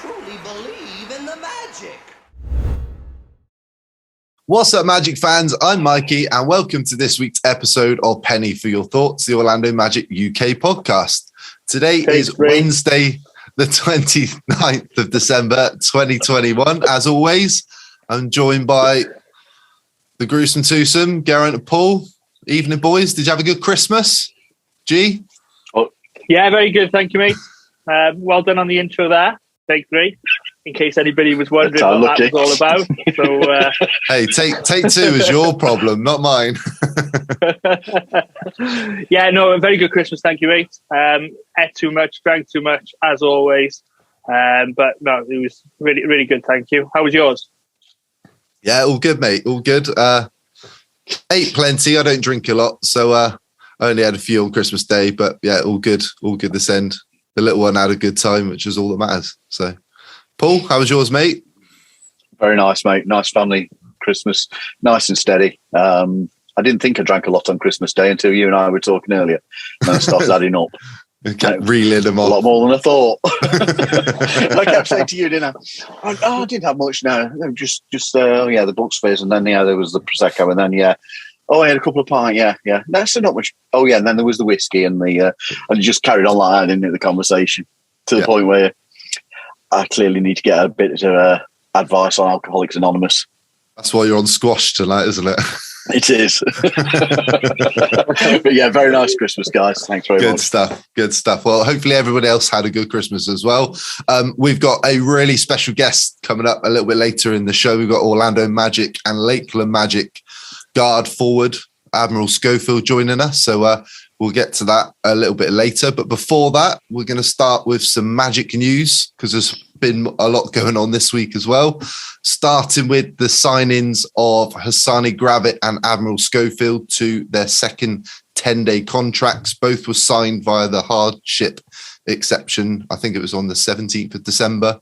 truly believe in the magic. What's up, Magic fans? I'm Mikey, and welcome to this week's episode of Penny for Your Thoughts, the Orlando Magic UK podcast. Today is Wednesday, the 29th of December, 2021. As always, I'm joined by the gruesome twosome, Geraint and Paul. Evening, boys. Did you have a good Christmas? G? Yeah, very good. Thank you, mate. Well done on the intro there. Take 3. In case anybody was wondering what that was all about. So, hey, take 2 is your problem, not mine. Yeah, no, a very good Christmas. Thank you, mate. Ate too much, drank too much, as always. But no, it was really, really good. Thank you. How was yours? Yeah, all good, mate. All good. Ate plenty. I don't drink a lot, so I only had a few on Christmas Day. But yeah, all good. All good this end. The little one had a good time, which is all that matters. So, Paul, how was yours, mate? Very nice, mate. Nice family Christmas. Nice and steady. I didn't think I drank a lot on Christmas Day until you and I were talking earlier. And I started adding up. Reeling them off. A lot more than I thought. I kept saying to you, didn't I? I didn't have much now. Just the Bucks fizz, and then there was the Prosecco, and then I had a couple of pints. Yeah. That's not much. Oh yeah, and then there was the whiskey and and it just carried on like that, didn't it? The conversation to the point where I clearly need to get a bit of advice on Alcoholics Anonymous. That's why you're on squash tonight, isn't it? It is. But yeah, very nice Christmas, guys. Thanks very much. Good stuff. Well, hopefully everybody else had a good Christmas as well. We've got a really special guest coming up a little bit later in the show. We've got Orlando Magic and Lakeland Magic guard forward, Admiral Schofield, joining us. So we'll get to that a little bit later. But before that, we're going to start with some Magic news because there's been a lot going on this week as well. Starting with the signings of Hassani Gravett and Admiral Schofield to their second 10-day contracts. Both were signed via the hardship exception. I think it was on the 17th of December,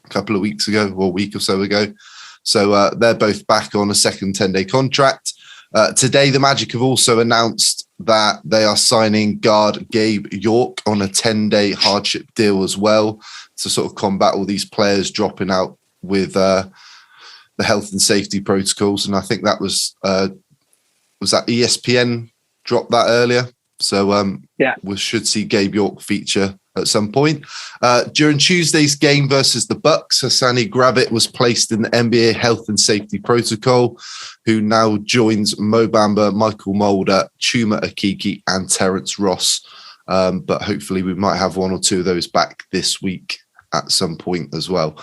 a couple of weeks ago or a week or so ago. So they're both back on a second 10-day contract. Today, the Magic have also announced that they are signing guard Gabe York on a 10-day hardship deal as well to sort of combat all these players dropping out with the health and safety protocols. And I think that was that ESPN dropped that earlier. So we should see Gabe York feature at some point. During Tuesday's game versus the Bucks, Hassani Gravett was placed in the NBA health and safety protocol, who now joins Mo Bamba, Michael Mulder, Chuma Akiki, and Terrence Ross. But hopefully we might have 1 or 2 of those back this week at some point as well.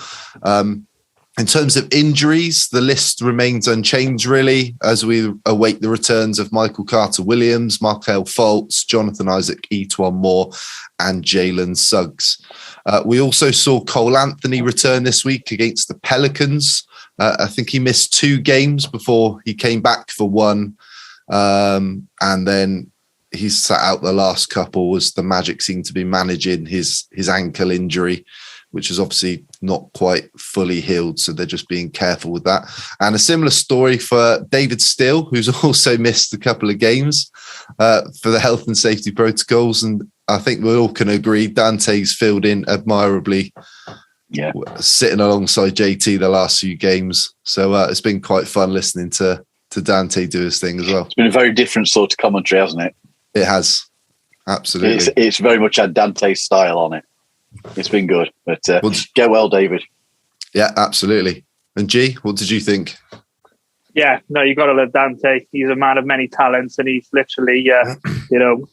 In terms of injuries, the list remains unchanged, really, as we await the returns of Michael Carter-Williams, Markelle Fultz, Jonathan Isaac, Etuan Moore, and Jalen Suggs. We also saw Cole Anthony return this week against the Pelicans. I think he missed 2 games before he came back for 1. And then he's sat out the last couple as the Magic seem to be managing his ankle injury, which is obviously not quite fully healed. So they're just being careful with that. And a similar story for David Steele, who's also missed a couple of games for the health and safety protocols. And I think we all can agree Dante's filled in admirably, sitting alongside JT the last few games. So it's been quite fun listening to Dante do his thing as well. It's been a very different sort of commentary, hasn't it? It has. Absolutely. It's very much had Dante's style on it. It's been good, but get well, David. Yeah, absolutely. And G, what did you think? Yeah, no, you got to love Dante. He's a man of many talents, and he's literally,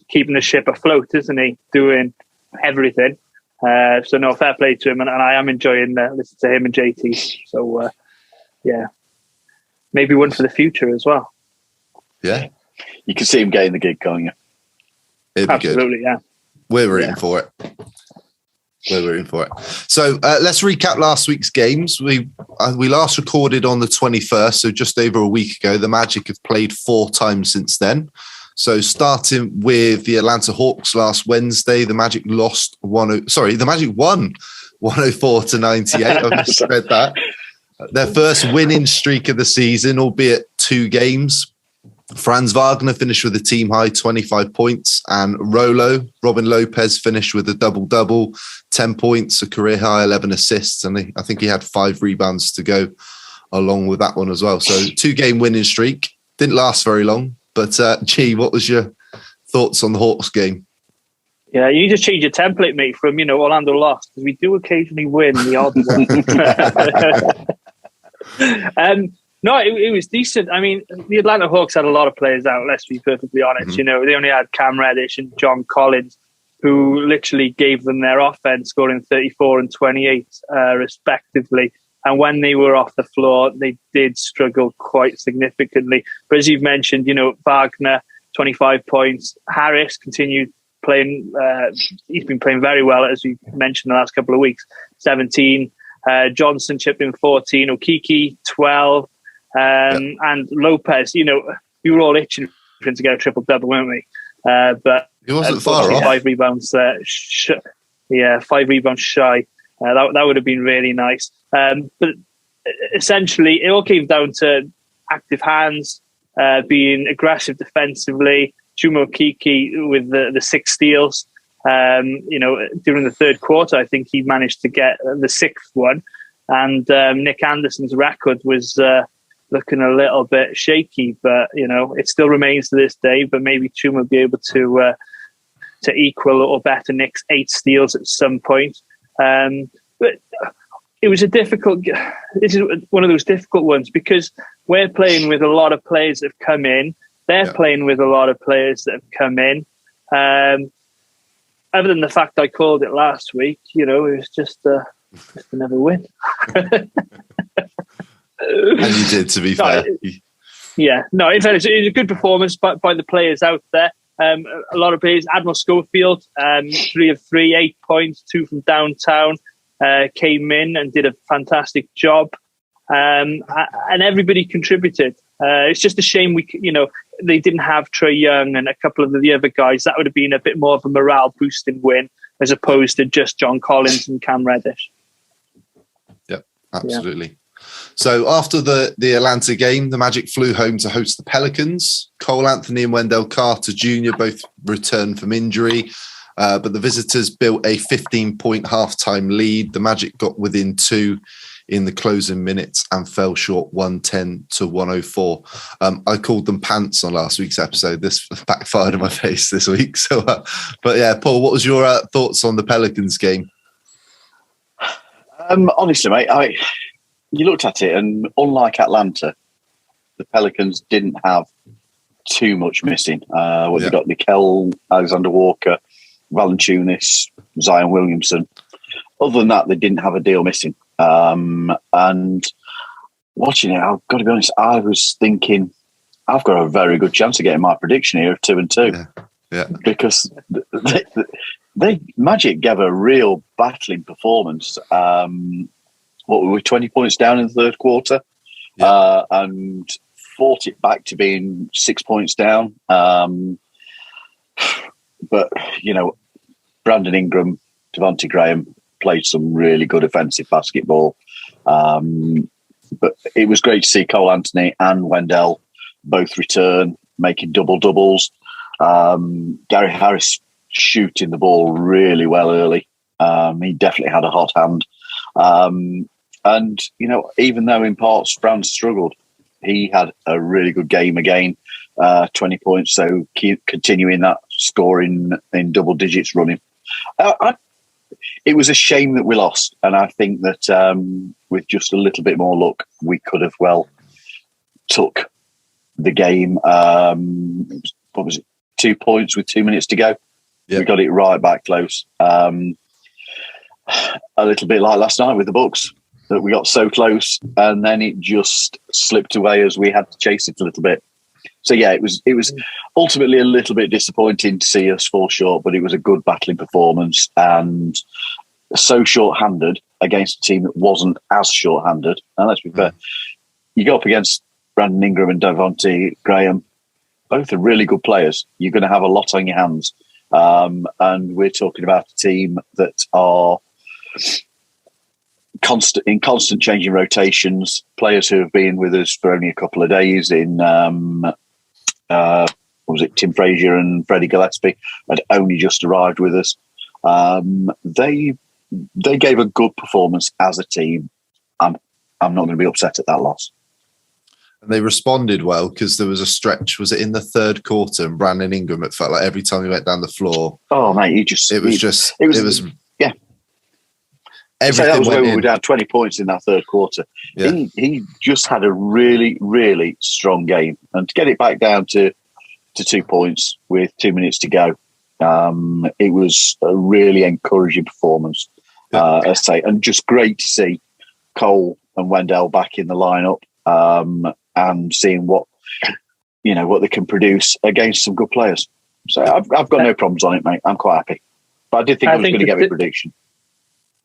keeping the ship afloat, isn't he? Doing everything. So no, fair play to him, and I am enjoying listening to him and JT. So maybe one for the future as well. Yeah, you can see him getting the gig, can't you? It'd be absolutely good. Yeah. We're rooting for it. So let's recap last week's games. We last recorded on the 21st, so just over a week ago. The Magic have played 4 times since then. So starting with the Atlanta Hawks last Wednesday, the Magic the Magic won 104-98. I misread that. Their first winning streak of the season, albeit 2 games. Franz Wagner finished with a team high 25 points, and Robin Lopez finished with a double-double, 10 points, a career high, 11 assists, and I think he had 5 rebounds to go along with that one as well. So 2-game winning streak. Didn't last very long, but G, what was your thoughts on the Hawks game? Yeah, you need to change your template, mate, from, Orlando lost, because we do occasionally win the odd one. No, it was decent. I mean, the Atlanta Hawks had a lot of players out, let's be perfectly honest. Mm-hmm. They only had Cam Reddish and John Collins, who literally gave them their offense, scoring 34 and 28, respectively. And when they were off the floor, they did struggle quite significantly. But as you've mentioned, Wagner, 25 points. Harris continued playing. He's been playing very well, as we mentioned the last couple of weeks. 17. Johnson chipped in 14. Okeke, 12. And Lopez, we were all itching for him to get a triple-double, weren't we? But he wasn't far off. 5 rebounds. 5 rebounds shy. That would have been really nice. But essentially, it all came down to active hands, being aggressive defensively. Chuma Okeke with the 6 steals. During the third quarter, I think he managed to get the 6th one. And Nick Anderson's record was looking a little bit shaky, but it still remains to this day. But maybe Chuma will be able to equal or better Nick's 8 steals at some point. But it was this is one of those difficult ones, because we're playing with a lot of players that have come in. They're playing with a lot of players that have come in. Other than the fact I called it last week, it was just another win. And you did, to be fair. In fairness, it was a good performance by the players out there. A lot of players. Admiral Schofield, 3 of 3, 8 points, 2 from downtown, came in and did a fantastic job. And everybody contributed. It's just a shame they didn't have Trae Young and a couple of the other guys. That would have been a bit more of a morale boosting win, as opposed to just John Collins and Cam Reddish. Yep, absolutely. Yeah. So after the Atlanta game, the Magic flew home to host the Pelicans. Cole Anthony and Wendell Carter Jr. both returned from injury, but the visitors built a 15-point halftime lead. The Magic got within 2 in the closing minutes and fell short 110-104. I called them pants on last week's episode. This backfired in my face this week. So, but yeah, Paul, what was your thoughts on the Pelicans game? Honestly, mate, you looked at it, and unlike Atlanta, the Pelicans didn't have too much missing. They got Nickel, Alexander Walker, Valanciunas, Zion Williamson. Other than that, they didn't have a deal missing. And watching it, I've got to be honest, I was thinking I've got a very good chance of getting my prediction here of 2-2. Yeah. Because they Magic gave a real battling performance. What were we, 20 points down in the third quarter? Yeah. And fought it back to being 6 points down. But, Brandon Ingram, Devontae Graham played some really good offensive basketball. But it was great to see Cole Anthony and Wendell both return, making double-doubles. Gary Harris shooting the ball really well early. He definitely had a hot hand. And, even though in parts Franz struggled, he had a really good game again, 20 points. So keep continuing that scoring in double digits running. It was a shame that we lost. And I think that with just a little bit more luck, we could have took the game. What was it? 2 points with 2 minutes to go. Yep. We got it right back close. A little bit like last night with the Bucks, that we got so close and then it just slipped away as we had to chase it a little bit. So yeah, it was ultimately a little bit disappointing to see us fall short, but it was a good battling performance and so short-handed against a team that wasn't as short-handed. And let's be fair, you go up against Brandon Ingram and Devontae Graham, both are really good players. You're going to have a lot on your hands. And we're talking about a team that are constant changing rotations, players who have been with us for only a couple of days in was it Tim Frazier and Freddie Gillespie had only just arrived with us. They gave a good performance as a team. I'm not going to be upset at that loss. And they responded well because there was a stretch. Was it in the third quarter? And Brandon Ingram, it felt like every time he went down the floor. Oh mate, it was yeah. Everything that was went where in. we'd had 20 points in that third quarter. Yeah. He just had a really, really strong game, and to get it back down to 2 points with 2 minutes to go, it was a really encouraging performance. I say, and just great to see Cole and Wendell back in the lineup. And seeing what they can produce against some good players. So I've got no problems on it, mate. I'm quite happy. But I did think I was going to get my prediction.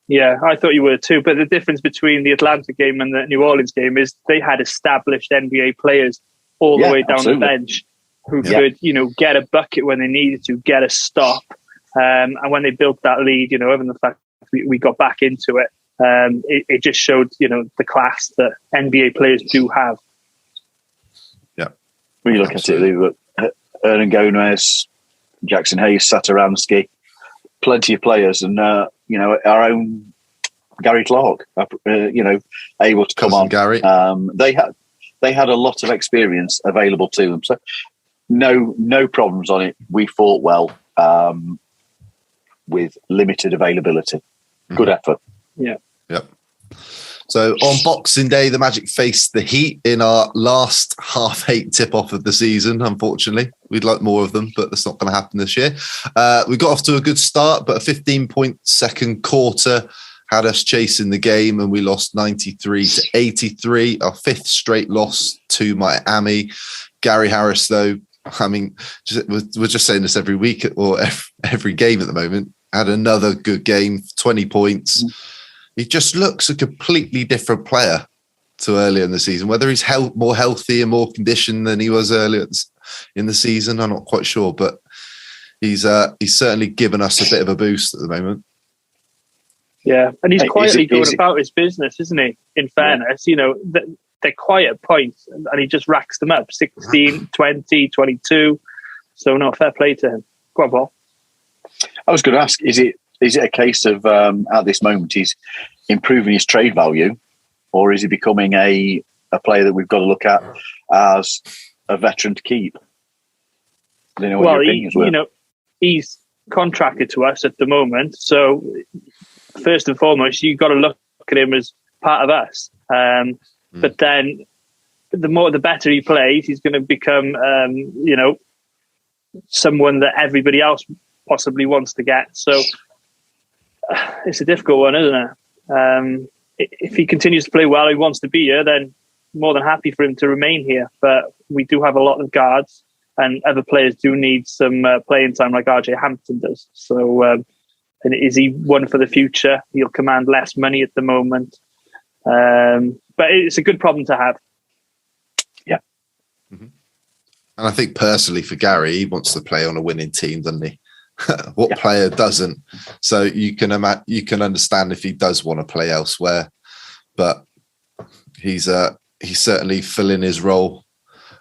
Yeah, I thought you were too. But the difference between the Atlanta game and the New Orleans game is they had established NBA players all the way down the bench who could, get a bucket when they needed to, get a stop. And when they built that lead, even the fact we got back into it, it just showed, the class that NBA players do have. Yeah. When you look at it, they've got Hernan Gomez, Jackson Hayes, Satoransky, plenty of players, and, our own Gary Clark, able to come on. Gary. They had a lot of experience available to them. So no problems on it. We fought well with limited availability. Good effort. Yeah. Yep. So on Boxing Day, the Magic faced the Heat in our last half-8 tip-off of the season, unfortunately. We'd like more of them, but that's not going to happen this year. We got off to a good start, but a 15-point second quarter had us chasing the game, and we lost 93-83, our 5th straight loss to Miami. Gary Harris, though, I mean, we're just saying this every week or every game at the moment, had another good game, 20 points. He just looks a completely different player to earlier in the season. Whether he's more healthy and more conditioned than he was earlier in the season, I'm not quite sure. But he's certainly given us a bit of a boost at the moment. Yeah, and he's quietly going about his business, isn't he? In fairness, they're quiet points, and he just racks them up, 16, 20, 22. So, no, fair play to him. Go on, Paul. I was going to ask, is it a case of, at this moment, he's improving his trade value, or is he becoming a player that we've got to look at as a veteran to keep? I don't know what your opinions were. He's contracted to us at the moment, so first and foremost, you've got to look at him as part of us. But then, the better he plays, he's going to become, someone that everybody else possibly wants to get. So it's a difficult one, isn't it? If he continues to play well, he wants to be here, then more than happy for him to remain here. But we do have a lot of guards, and other players do need some playing time, like RJ Hampton does. So, and is he one for the future? He'll command less money at the moment, but it's a good problem to have. Yeah. Mm-hmm. And I think personally for Gary, he wants to play on a winning team, doesn't he? What player doesn't? So you can understand if he does want to play elsewhere, but he's certainly filling his role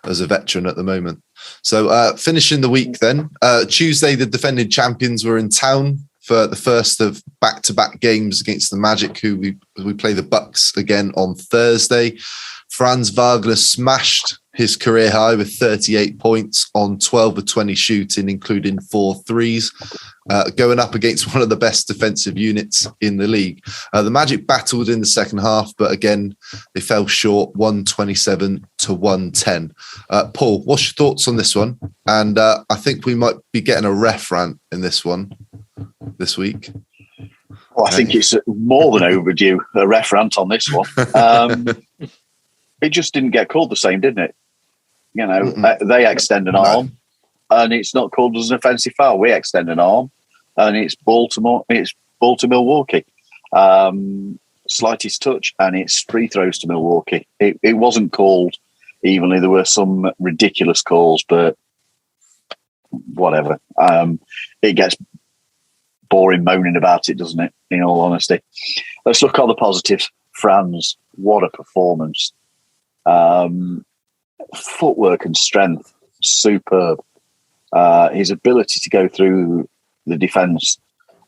as a veteran at the moment. So finishing the week then, Tuesday the defending champions were in town for the first of back-to-back games against the Magic, who we play the Bucks again on Thursday. Franz Wagner smashed his career high with 38 points on 12 of 20 shooting, including 4 threes, going up against one of the best defensive units in the league. The Magic battled in the second half, but again, they fell short, 127-110. Paul, what's your thoughts on this one? And I think we might be getting a ref rant in this one this week. Well, I think it's more than overdue, a ref rant on this one. It just didn't get called the same, didn't it? They extend an arm, and it's not called as an offensive foul. We extend an arm, and it's ball to Milwaukee. Slightest touch, and it's free throws to Milwaukee. It wasn't called evenly. There were some ridiculous calls, but whatever. It gets boring moaning about it, doesn't it? In all honesty, let's look at the positives. Franz, what a performance! Footwork and strength superb. His ability to go through the defence,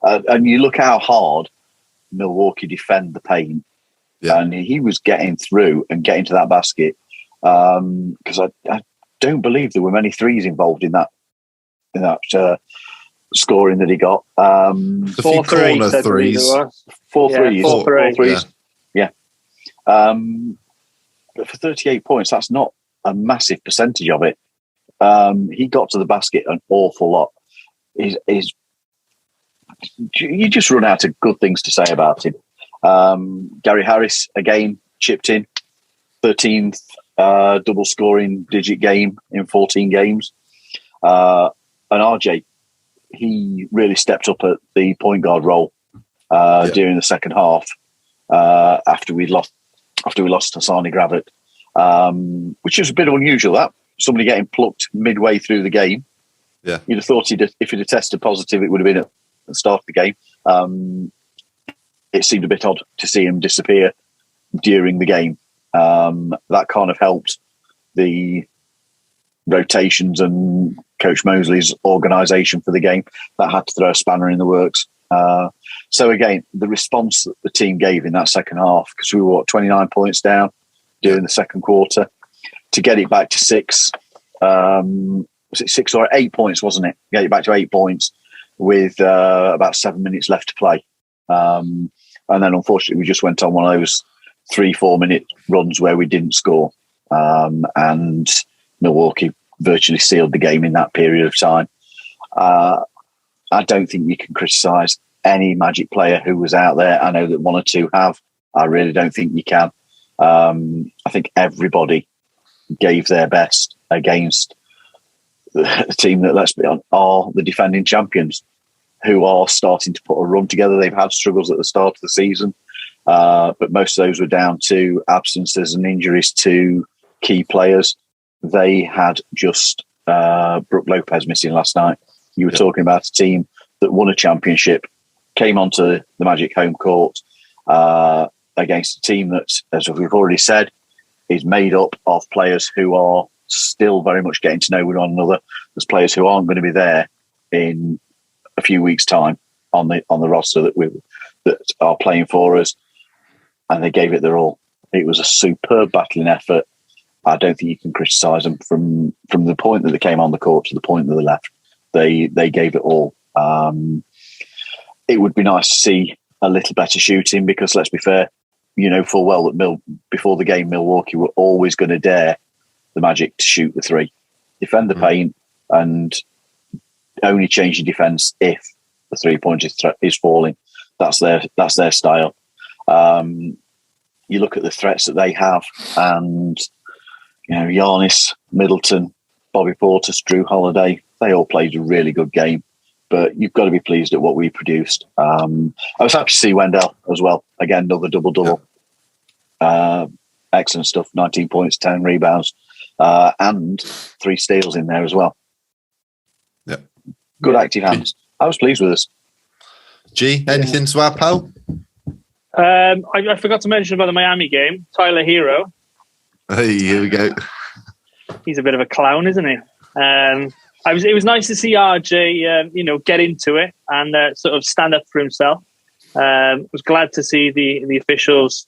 and you look how hard Milwaukee defend the paint, and he was getting through and getting to that basket, because I don't believe there were many threes involved in that scoring that he got. A few corner threes. 4 threes. 4 threes. Yeah. But for 38 points, that's not a massive percentage of it. He got to the basket an awful lot. You just run out of good things to say about him. Gary Harris, again, chipped in. 13th double scoring digit game in 14 games. And RJ, he really stepped up at the point guard role during the second half after we lost Hassani Gravett, which is a bit unusual. That somebody getting plucked midway through the game. Yeah, you'd have thought if he'd have tested positive, it would have been at the start of the game. It seemed a bit odd to see him disappear during the game. That kind of helped the rotations and Coach Mosley's organisation for the game. That had to throw a spanner in the works. So again, the response that the team gave in that second half, because we were 29 points down during the second quarter, to get it back to 6. Was it 6 or 8 points? Wasn't it? Get it back to 8 points with about 7 minutes left to play, and then unfortunately we just went on one of those 3-4 minute runs where we didn't score, and Milwaukee virtually sealed the game in that period of time. I don't think you can criticise any Magic player who was out there. I know that one or two have. I really don't think you can. I think everybody gave their best against the team that, let's be honest, are the defending champions, who are starting to put a run together. They've had struggles at the start of the season, but most of those were down to absences and injuries to key players. They had just Brook Lopez missing last night. You were talking about a team that won a championship, came onto the Magic home court against a team that, as we've already said, is made up of players who are still very much getting to know one another. There's players who aren't going to be there in a few weeks' time on the roster that are playing for us, and they gave it their all. It was a superb battling effort. I don't think you can criticise them from the point that they came on the court to the point that they left. They gave it all. It would be nice to see a little better shooting, because let's be fair, you know full well that before the game, Milwaukee were always going to dare the Magic to shoot the three, defend the paint, and only change your defence if the 3-point is falling. That's their style. You look at the threats that they have, and Giannis, Middleton, Bobby Portis, Drew Holiday, they all played a really good game. But you've got to be pleased at what we produced. I was happy to see Wendell as well. Again, another double-double. Excellent stuff. 19 points, 10 rebounds, and 3 steals in there as well. Yeah. Good active hands. I was pleased with us. G, anything to add, pal? I forgot to mention about the Miami game. Tyler Hero. Hey, here we go. He's a bit of a clown, isn't he? It was nice to see RJ, get into it and sort of stand up for himself. Was glad to see the officials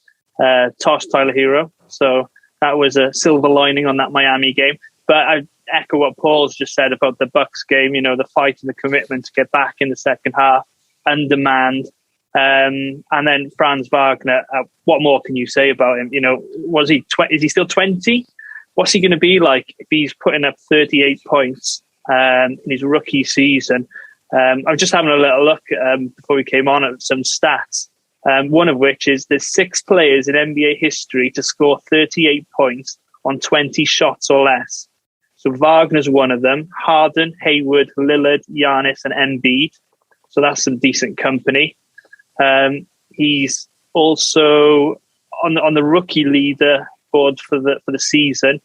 toss Tyler Hero. So that was a silver lining on that Miami game. But I echo what Paul's just said about the Bucks game. The fight and the commitment to get back in the second half and demand. And then Franz Wagner. What more can you say about him? Is he still 20? What's he going to be like if he's putting up 38 points in his rookie season? I was just having a little look before we came on at some stats, one of which is there's 6 players in NBA history to score 38 points on 20 shots or less. So Wagner's one of them. Harden, Hayward, Lillard, Giannis, and Embiid. So that's some decent company. He's also on the rookie leader board for the season.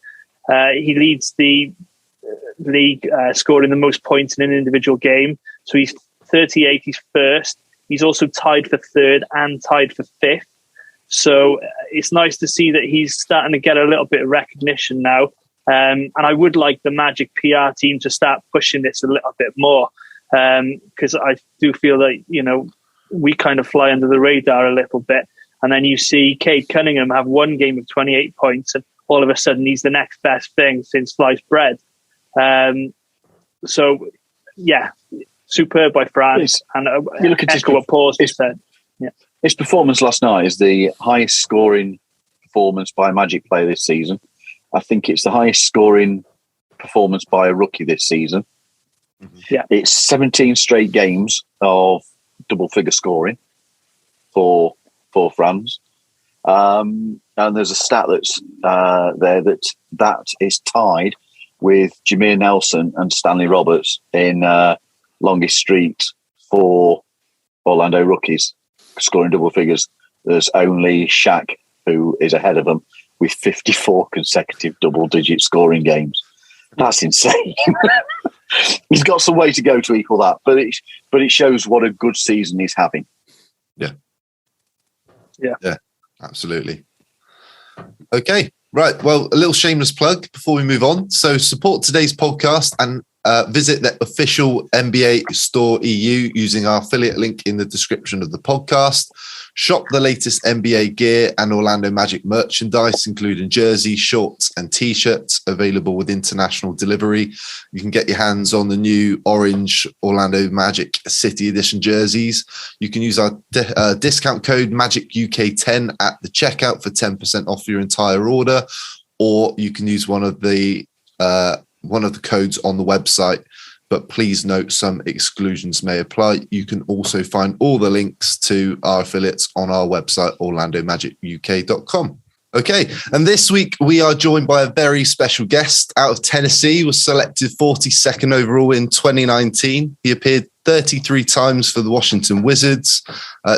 He leads the league scoring the most points in an individual game. So he's 38. He's first. He's also tied for third and tied for fifth. So it's nice to see that he's starting to get a little bit of recognition now. And I would like the Magic PR team to start pushing this a little bit more, because I do feel that, you know, we kind of fly under the radar a little bit. And then you see Cade Cunningham have one game of 28 points, and all of a sudden he's the next best thing since sliced bread. So, yeah, superb by Franz. And you look at what Paul said. Yeah. His performance last night is the highest scoring performance by a Magic player this season. I think it's the highest scoring performance by a rookie this season. Yeah, it's 17 straight games of double-figure scoring for Franz. And there's a stat that's there that is tied with Jameer Nelson and Stanley Roberts in longest streaks for Orlando rookies scoring double figures. There's only Shaq who is ahead of them with 54 consecutive double-digit scoring games. That's insane. He's got some way to go to equal that, but it shows what a good season he's having. Yeah, absolutely. Okay, right. Well, a little shameless plug before we move on. So support today's podcast and visit the official NBA Store EU using our affiliate link in the description of the podcast. Shop the latest NBA gear and Orlando Magic merchandise, including jerseys, shorts, and t-shirts available with international delivery. You can get your hands on the new orange Orlando Magic City Edition jerseys. You can use our discount code MAGICUK10 at the checkout for 10% off your entire order, or you can use one of the codes on the website. But please note some exclusions may apply. You can also find all the links to our affiliates on our website, orlandomagicuk.com. Okay, and this week we are joined by a very special guest out of Tennessee. Was selected 42nd overall in 2019. He appeared 33 times for the Washington Wizards,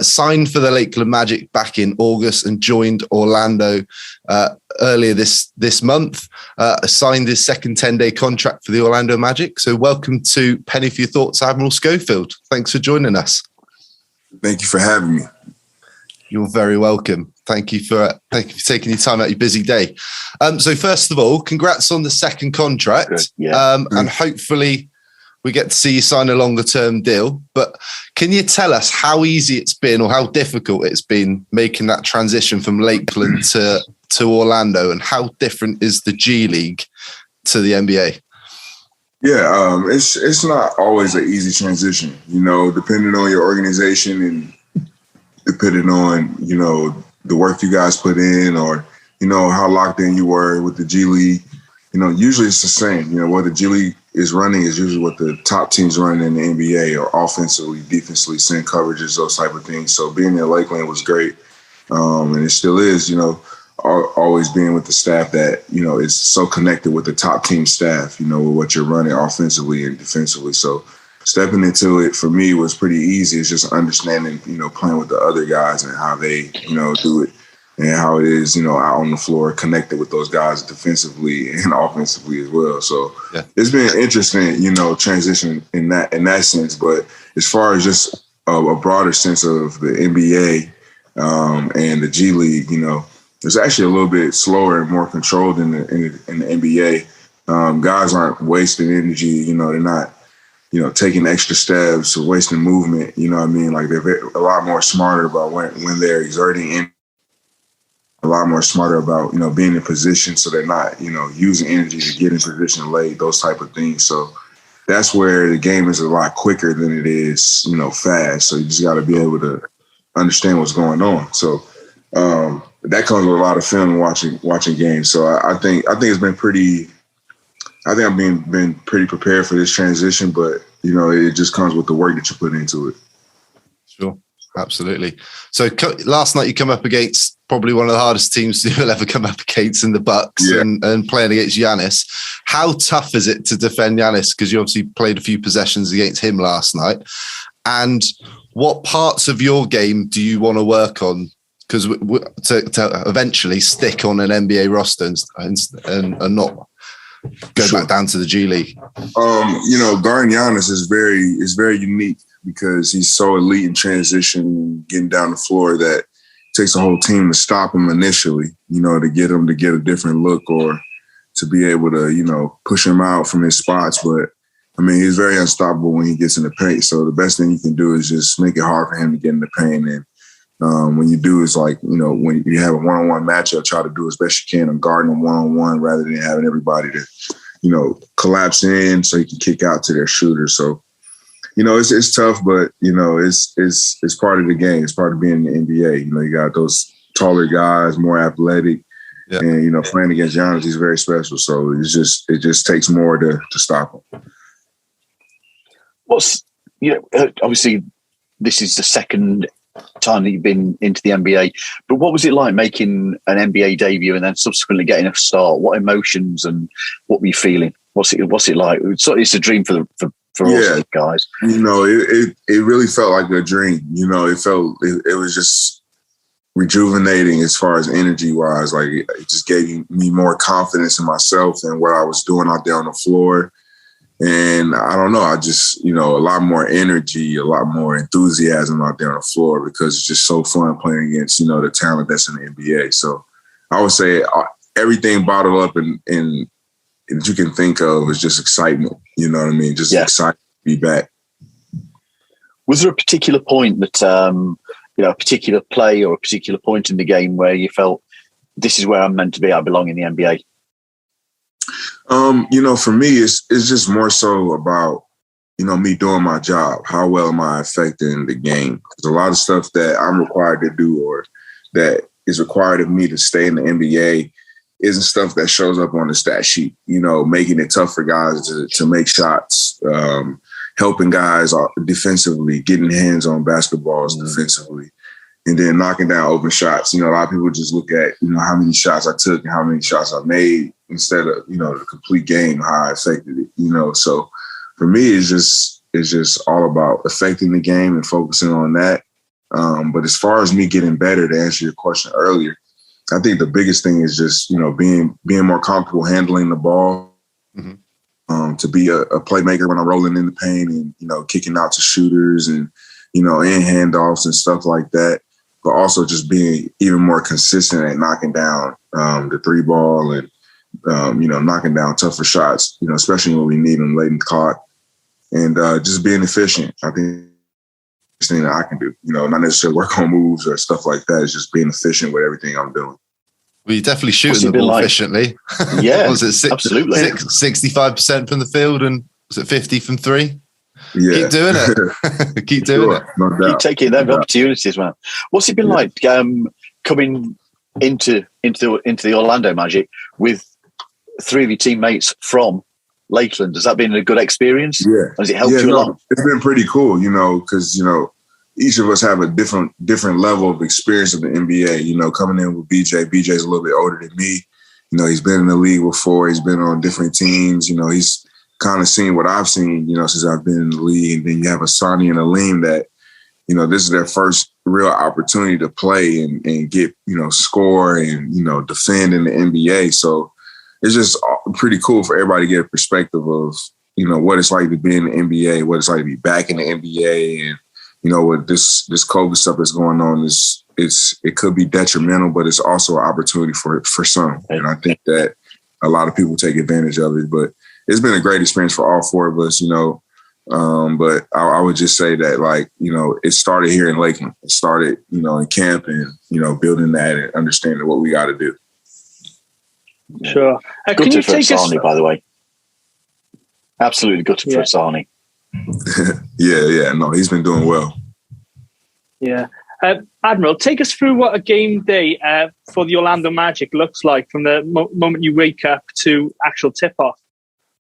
signed for the Lakeland Magic back in August, and joined Orlando earlier this month. Signed his second 10-day contract for the Orlando Magic. So welcome to Penny for Your Thoughts, Admiral Schofield. Thanks for joining us. Thank you for having me. You're very welcome. Thank you for taking your time out of your busy day. So first of all, congrats on the second contract. Good. Yeah. And hopefully we get to see you sign a longer term deal. But can you tell us how easy it's been or how difficult it's been making that transition from Lakeland to Orlando, and how different is the G League to the NBA? Yeah, it's not always an easy transition, you know, depending on your organization and depending on, you know, the work you guys put in, or, you know, how locked in you were with the G League. You know, usually it's the same. You know, what the G League is running is usually what the top teams run in the NBA, or offensively, defensively, send coverages, those type of things. So being in Lakeland was great. And it still is, you know, always being with the staff that, you know, is so connected with the top team staff, you know, with what you're running offensively and defensively. So stepping into it for me was pretty easy. It's just understanding, you know, playing with the other guys and how they, you know, do it, and how it is, you know, out on the floor, connected with those guys defensively and offensively as well. So It's been interesting, you know, transition in that sense. But as far as just a broader sense of the NBA and the G League, you know, it's actually a little bit slower and more controlled in the NBA. Guys aren't wasting energy, you know, they're not, you know, taking extra steps or wasting movement, you know what I mean? Like, they're a lot more smarter about when they're exerting in, a lot more smarter about, you know, being in position, so they're not, you know, using energy to get in position late, those type of things. So that's where the game is a lot quicker than it is, you know, fast. So you just got to be able to understand what's going on. So that comes with a lot of film and watching games. So I think it's been pretty. I think I've been pretty prepared for this transition, but, you know, it just comes with the work that you put into it. Sure, absolutely. So last night you come up against probably one of the hardest teams you'll ever come up against in the Bucks, and playing against Giannis. How tough is it to defend Giannis? Because you obviously played a few possessions against him last night. And what parts of your game do you want to work on? Because to eventually stick on an NBA roster and not go back down to the G League. You know, guarding Giannis is very unique because he's so elite in transition, getting down the floor, that it takes a whole team to stop him initially, you know, to get him to get a different look or, to be able to, you know, push him out from his spots. But I mean, he's very unstoppable when he gets in the paint. So the best thing you can do is just make it hard for him to get in the paint. And when you do, it's like, you know, when you have a one-on-one matchup, try to do as best you can and guarding them one-on-one rather than having everybody to, you know, collapse in so you can kick out to their shooter. So, you know, it's tough, but, you know, it's part of the game. It's part of being in the NBA. You know, you got those taller guys, more athletic. Yeah. And, you know, playing against Giannis, he's very special. So it just takes more to stop him. Obviously this is the second time that you've been into the NBA, but what was it like making an NBA debut and then subsequently getting a start? What emotions and what were you feeling? What's it like? It's a dream for all guys. You know, it really felt like a dream. You know, it was just rejuvenating as far as energy wise. Like it just gave me more confidence in myself and what I was doing out there on the floor. And I don't know, I just, you know, a lot more energy, a lot more enthusiasm out there on the floor because it's just so fun playing against, you know, the talent that's in the NBA. So I would say everything bottled up and that you can think of is just excitement. You know what I mean? Just excited to be back. Was there a particular point that, a particular play or a particular point in the game where you felt this is where I'm meant to be, I belong in the NBA? You know, for me, it's just more so about, you know, me doing my job. How well am I affecting the game? There's a lot of stuff that I'm required to do or that is required of me to stay in the NBA isn't stuff that shows up on the stat sheet, you know, making it tough for guys to make shots, helping guys defensively, getting hands on basketballs defensively, and then knocking down open shots. You know, a lot of people just look at, you know, how many shots I took and how many shots I made instead of, you know, the complete game, how I affected it, you know. So for me, it's just all about affecting the game and focusing on that. But as far as me getting better, to answer your question earlier, I think the biggest thing is just, you know, being more comfortable handling the ball, to be a playmaker when I'm rolling in the paint and, you know, kicking out to shooters and, you know, in handoffs and stuff like that. But also just being even more consistent at knocking down the three ball and, you know, knocking down tougher shots, you know, especially when we need them late in the clock. And just being efficient, I think it's the thing that I can do. You know, not necessarily work on moves or stuff like that. It's just being efficient with everything I'm doing. Well, you're definitely shooting the ball efficiently. Yeah, was it absolutely 65% from the field and was it 50 from three? Yeah, keep doing it. Keep doing it. No doubt. Keep taking them opportunities, man. What's it been like coming into the Orlando Magic with three of your teammates from Lakeland? Has that been a good experience? Yeah. Has it helped you along? It's been pretty cool, you know, because, you know, each of us have a different level of experience of the NBA. You know, coming in with BJ. BJ's a little bit older than me. You know, he's been in the league before. He's been on different teams. You know, he's kind of seen what I've seen, you know, since I've been in the league. And then you have Asani and Aleem that, you know, this is their first real opportunity to play and get, you know, score and, you know, defend in the NBA. So it's just pretty cool for everybody to get a perspective of, you know, what it's like to be in the NBA, what it's like to be back in the NBA. And, you know, with this COVID stuff that's going on, it could be detrimental, but it's also an opportunity for some. And I think that a lot of people take advantage of it. But it's been a great experience for all four of us, you know. But I would just say that, like, you know, it started here in Lakeland. It started, you know, in camp and, you know, building that and understanding what we got to do. Sure. Can you take us, by the way? Absolutely gutted for Asani. Yeah. No, he's been doing well. Yeah. Admiral, take us through what a game day for the Orlando Magic looks like from the moment you wake up to actual tip-off.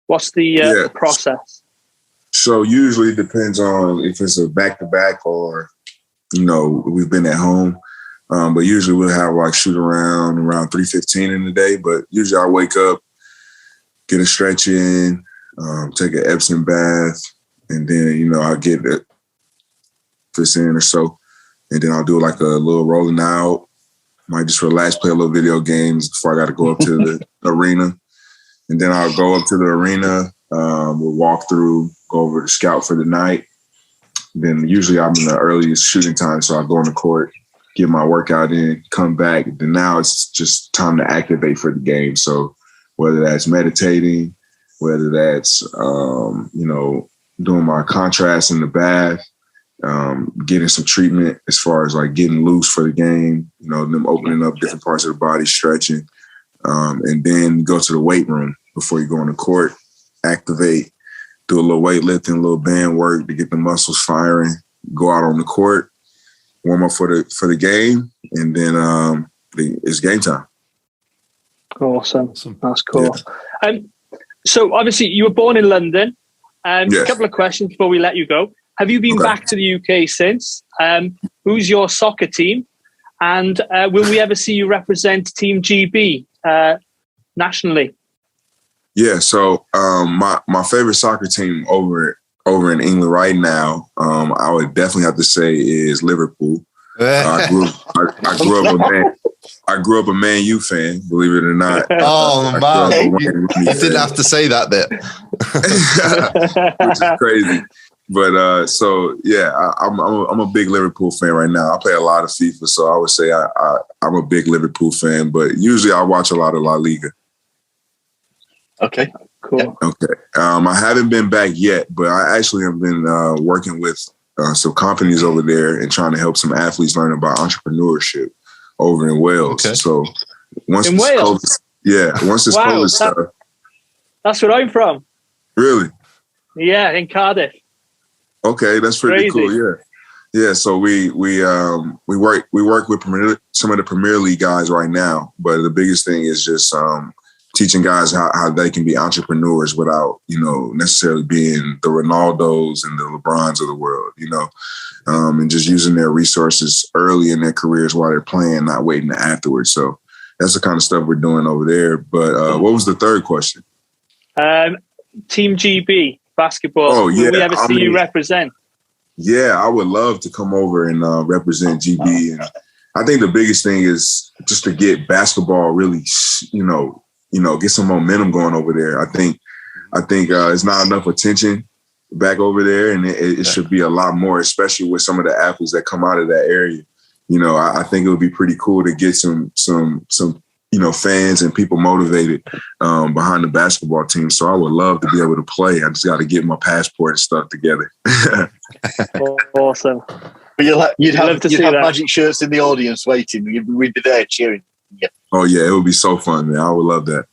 What's the process? So usually it depends on if it's a back-to-back or, you know, we've been at home. But usually we'll have like shoot around 3:15 in the day. But usually I wake up, get a stretch in, take an Epsom bath, and then, you know, I'll get it in or so. And then I'll do like a little rolling out. Might just relax, play a little video games before I got to go up to the arena. And then I'll go up to the arena. We'll walk through, go over to scout for the night. Then usually I'm in the earliest shooting time, so I go on the court, get my workout in, come back. Then now it's just time to activate for the game. So whether that's meditating, whether that's, doing my contrast in the bath, getting some treatment as far as like getting loose for the game, them opening up different parts of the body, stretching, and then go to the weight room before you go on the court, activate, do a little weightlifting, a little band work to get the muscles firing, go out on the court, warm up for the game, and then it's game time. Awesome. That's cool. Yeah. So obviously you were born in London. Yes. A couple of questions before we let you go. Have you been back to the UK since? Who's your soccer team? And will we ever see you represent Team GB nationally? Yeah, so my favorite soccer team over in England right now, I would definitely have to say is Liverpool. I grew up a Man U fan, believe it or not. Oh man, you didn't have to say that bit, which is crazy. But I'm a big Liverpool fan right now. I play a lot of FIFA, so I would say I'm a big Liverpool fan. But usually I watch a lot of La Liga. Okay, cool. Okay, I haven't been back yet, but I actually have been working with some companies over there and trying to help some athletes learn about entrepreneurship over in Wales. Okay. So once in Wales, once this COVID stuff. That's where I'm from. Really? Yeah, in Cardiff. Okay, that's pretty cool. Yeah. So we work with some of the Premier League guys right now, but the biggest thing is just teaching guys how they can be entrepreneurs without, necessarily being the Ronaldos and the LeBrons of the world, and just using their resources early in their careers while they're playing, not waiting to afterwards. So that's the kind of stuff we're doing over there. But what was the third question? Team GB basketball. Oh, yeah. Will we ever see you represent? Yeah, I would love to come over and represent GB. And I think the biggest thing is just to get basketball really, get some momentum going over there. I think it's not enough attention back over there, and it should be a lot more, especially with some of the athletes that come out of that area. I think it would be pretty cool to get some fans and people motivated behind the basketball team. So I would love to be able to play. I just got to get my passport and stuff together. Awesome. But you'd have Magic shirts in the audience waiting. We'd be there cheering. Yeah. Oh yeah, it would be so fun, man. I would love that.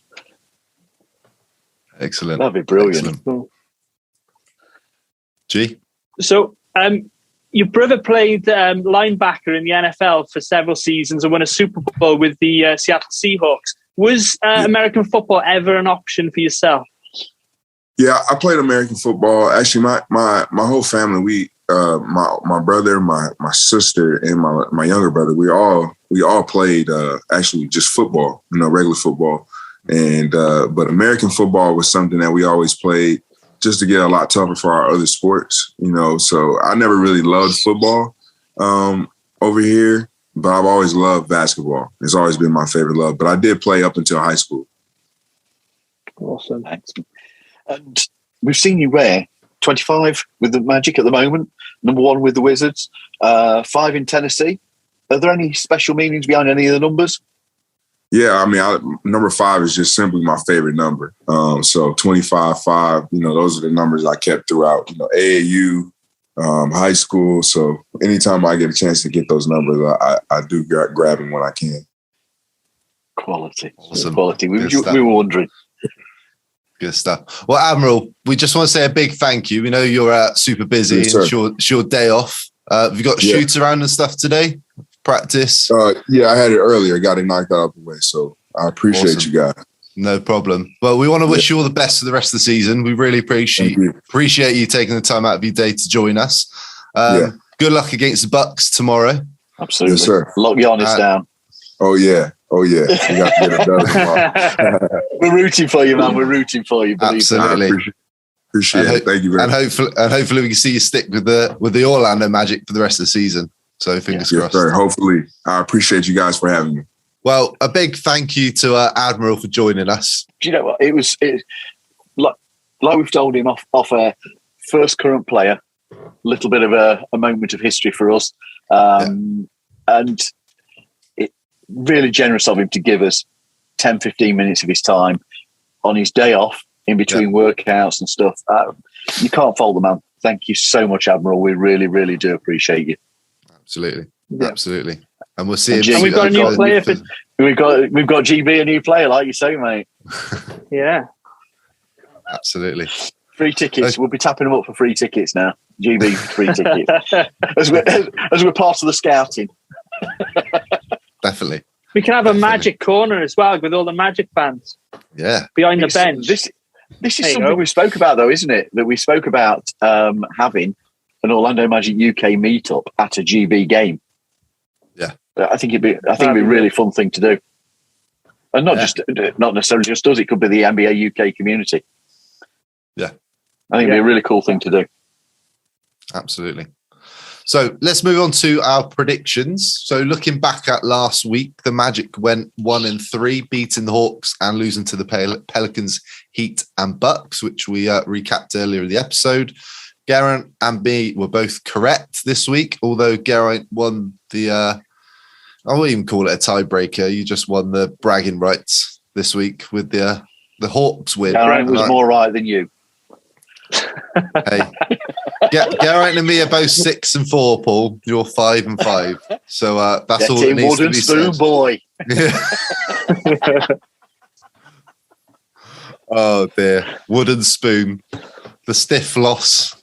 Excellent. That'd be brilliant. Cool. G. So, your brother played linebacker in the NFL for several seasons and won a Super Bowl with the Seattle Seahawks. Was American football ever an option for yourself? Yeah, I played American football. Actually, my whole family, we my brother, my sister, and my younger brother, we all played actually just football, regular football. And but American football was something that we always played just to get a lot tougher for our other sports, So I never really loved football over here, but I've always loved basketball. It's always been my favorite love. But I did play up until high school. Awesome. And we've seen you wear 25 with the Magic at the moment, number 1 with the Wizards, 5 in Tennessee. Are there any special meanings behind any of the numbers? Yeah, I mean, number 5 is just simply my favorite number. So 25, 5, those are the numbers I kept throughout, AAU, high school. So anytime I get a chance to get those numbers, I do grab them when I can. Quality. Awesome. Quality. We were wondering. Good stuff. Well, Admiral, we just want to say a big thank you. We know you're super busy. Yes, it's your day off. Have you got shoots around and stuff today? Practice? Yeah, I had it earlier. Got it knocked out of the way. So I appreciate you guys. No problem. Well, we want to wish you all the best for the rest of the season. We really appreciate you taking the time out of your day to join us. Good luck against the Bucks tomorrow. Absolutely. Yes, sir. Lock Giannis down. Oh, yeah. We got to get it done tomorrow. We're rooting for you, man. We're rooting for you. Absolutely. Appreciate it. Thank you very much. And hopefully we can see you stick with the Orlando Magic for the rest of the season. So fingers crossed. Yes, sir. Hopefully. I appreciate you guys for having me. Well, a big thank you to Admiral for joining us. Do you know what? It was like we've told him off air, first current player, little bit of a moment of history for us. And it really generous of him to give us 10, 15 minutes of his time. on his day off in between workouts and stuff. You can't fault the man. Thank you so much, Admiral. We really, really do appreciate you. Absolutely. Yeah. Absolutely. And we'll see him. And we've got a new player. We've got GB, a new player, like you say, mate. Yeah. Absolutely. Free tickets. We'll be tapping them up for free tickets now. GB free tickets. as we're part of the scouting. Definitely. We can have a Magic corner as well with all the Magic fans. Yeah. Behind the bench. This is something we spoke about, though, isn't it? That we spoke about having an Orlando Magic UK meetup at a GB game. Yeah. I think it'd be a really fun thing to do. And not necessarily just us, it could be the NBA UK community. Yeah. I think it'd be a really cool thing to do. Absolutely. So let's move on to our predictions. So looking back at last week, the Magic went 1-3, beating the Hawks and losing to the Pelicans, Heat and Bucks, which we recapped earlier in the episode. Geraint and me were both correct this week, although Geraint won the, I won't even call it a tiebreaker. You just won the bragging rights this week with the Hawks win. Geraint was more right than you. Hey, Geraint and me are both 6 and 4, Paul. You're 5 and 5. So that's all that needs to be said. Boy. Oh dear, wooden spoon, the stiff loss.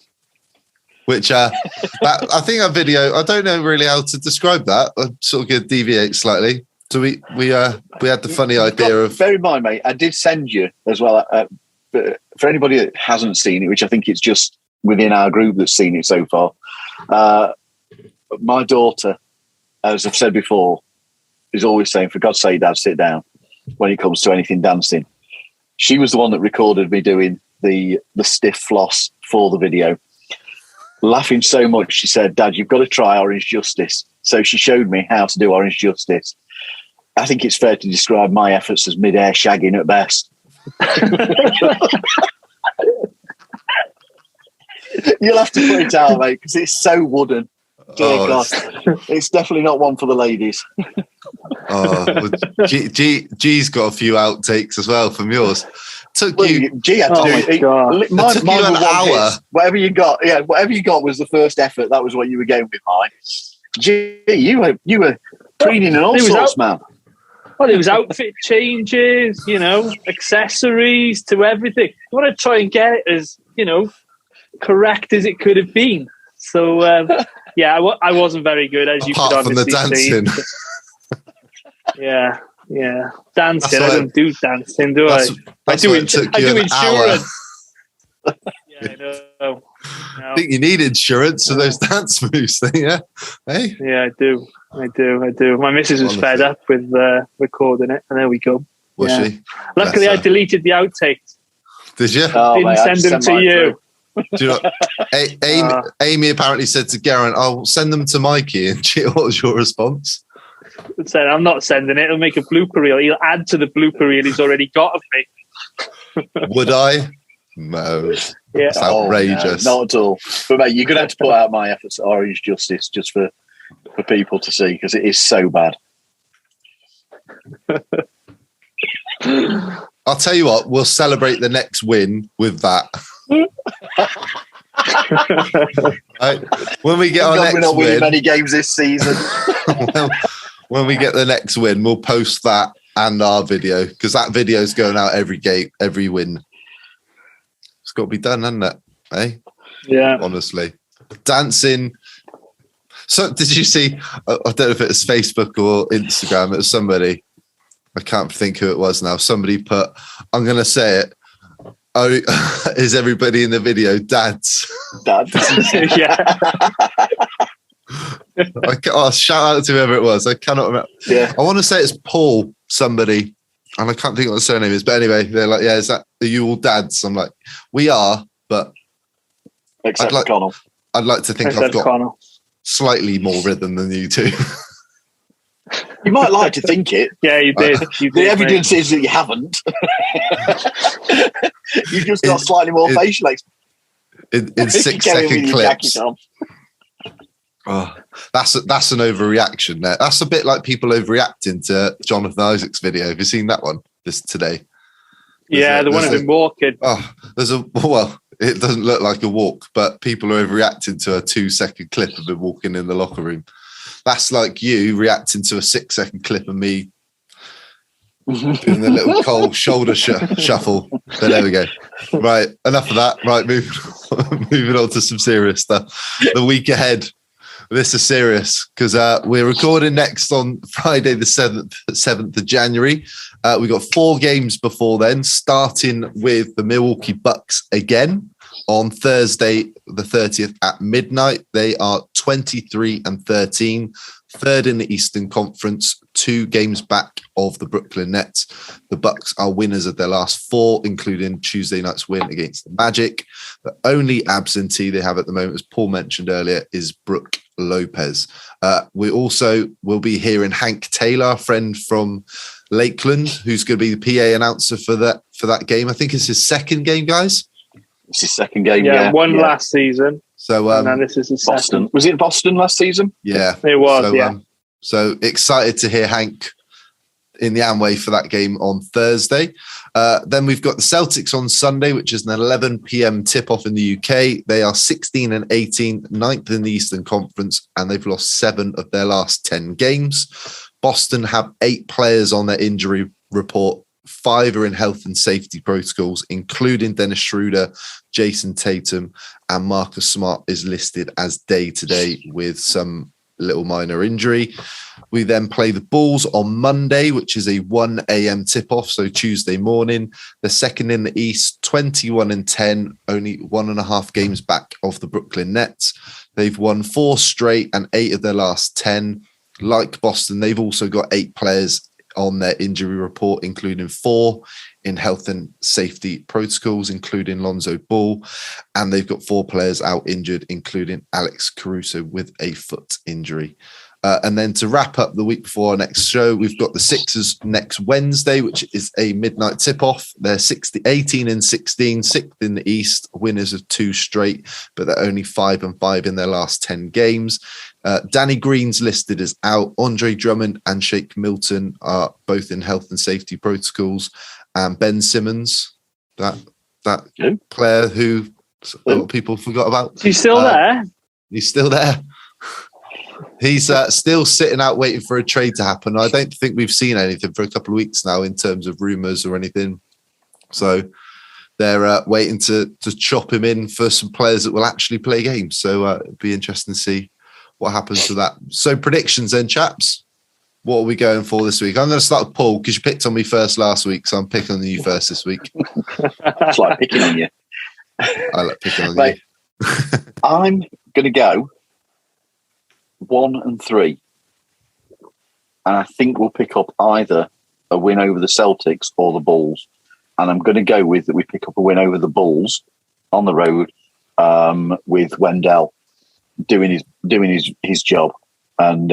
Which I think our video. I don't know really how to describe that. I'm sort of going to deviate slightly. So we had the funny idea of. Bear in mind, mate. I did send you as well. For anybody that hasn't seen it, which I think it's just within our group that's seen it so far, my daughter, as I've said before, is always saying, "For God's sake, Dad, sit down." When it comes to anything dancing, she was the one that recorded me doing the stiff floss for the video. Laughing so much, she said, "Dad, you've got to try Orange Justice." So she showed me how to do Orange Justice. I think it's fair to describe my efforts as mid-air shagging at best. You'll have to put it out, mate, because it's so wooden. Dear God, it's definitely not one for the ladies. Well, G's got a few outtakes as well from yours. G had to do it. Mine took you an hour. Whatever you got, whatever you got was the first effort. That was what you were going with, mine. G, you were preening and all sorts, man. Well, it was outfit changes, accessories to everything. You want to try and get it as, correct as it could have been. So, I wasn't very good, as you could obviously see. Apart from the dancing. Yeah. Dancing. I don't do dancing, do I? I do insurance. Yeah, I know. No. I think you need insurance for those dance moves, yeah? Hey? Yeah, I do. My missus was fed up with recording it, and there we go. Was she? Luckily, I deleted the outtakes. Did you? Didn't send them to you. Do you know, Amy apparently said to Geraint, "I'll send them to Mikey." And what was your response? I said, "I'm not sending it. He'll make a blooper reel. He'll add to the blooper reel he's already got of me." Would I? No. Yeah. It's outrageous. No, not at all. But mate, you're going to have to put out my efforts at Orange Justice just for people to see, because it is so bad. I'll tell you what, we'll celebrate the next win with that. Right? When we get our next win, we're not winning many games this season. when we get the next win, we'll post that and our video, because that video is going out every game, every win. It's got to be done, hasn't it? Eh? Yeah. Honestly, dancing. So, did you see? I don't know if it was Facebook or Instagram. It was somebody. I can't think who it was now. Somebody put, "I'm going to say it. Oh, is everybody in the video dads?" Dads. Yeah. Shout out to whoever it was. I cannot remember. Yeah. I want to say it's Paul, somebody, and I can't think what the surname is. But anyway, they're like, "Yeah, are you all dads?" I'm like, "We are," but except Connell. I'd like to think I've got Connell. Slightly more rhythm than you two. You might like to think it. Yeah, you did. The evidence is that you haven't. You've just got slightly more facial expression. In 6-second clips. Oh, that's an overreaction there. That's a bit like people overreacting to Jonathan Isaac's video. Have you seen that one today? Yeah, the one of him walking. Oh, it doesn't look like a walk, but people are overreacting to a 2-second clip of him walking in the locker room. That's like you reacting to a 6-second clip of me doing the little cold shoulder shuffle. But there we go. Right, enough of that. Right, moving on to some serious stuff. The week ahead. This is serious because we're recording next on Friday the 7th of January. We've got 4 games before then, starting with the Milwaukee Bucks again on Thursday the 30th at midnight. They are 23-13, third in the Eastern Conference, 2 games back of the Brooklyn Nets. The Bucks are winners of their last 4, including Tuesday night's win against the Magic. The only absentee they have at the moment, as Paul mentioned earlier, is Brook Lopez. We also will be hearing Hank Taylor, a friend from Lakeland, who's going to be the PA announcer for that game. I think it's his second game, guys. It's his second game. Won last season. So and then this is his Boston. second. Was it Boston last season? Yeah, it was. So excited to hear Hank in the Amway for that game on Thursday. Then we've got the Celtics on Sunday, which is an 11 p.m. tip-off in the UK. They are 16-18, 9th in the Eastern Conference, and they've lost 7 of their last 10 games. Boston have 8 players on their injury report. 5 are in health and safety protocols, including Dennis Schroeder, Jason Tatum, and Marcus Smart is listed as day-to-day with some little minor injury. We then play the Bulls on Monday, which is a 1 a.m. tip-off, so Tuesday morning. They're second in the East, 21-10, only 1.5 games back of the Brooklyn Nets. They've won 4 straight and 8 of their last 10. Like Boston, they've also got 8 players on their injury report, including 4 in health and safety protocols, including Lonzo Ball. And they've got 4 players out injured, including Alex Caruso with a foot injury. And then to wrap up the week before our next show, we've got the Sixers next Wednesday, which is a midnight tip-off. They're 18-16, 6th in the East, winners of 2 straight, but they're only 5-5 in their last 10 games. Danny Green's listed as out. Andre Drummond and Shake Milton are both in health and safety protocols. And Ben Simmons, that player who a lot of people forgot about. He's still there. He's still there. He's still sitting out waiting for a trade to happen. I don't think we've seen anything for a couple of weeks now in terms of rumours or anything. So they're waiting to chop him in for some players that will actually play games. So it'd be interesting to see what happens to that. So predictions then, chaps. What are we going for this week? I'm going to start with Paul because you picked on me first last week, so I'm picking on you first this week. It's like picking on you. I like picking on Mate, you. I'm going to go 1-3. And I think we'll pick up either a win over the Celtics or the Bulls. And I'm going to go with that we pick up a win over the Bulls on the road with Wendell doing his job and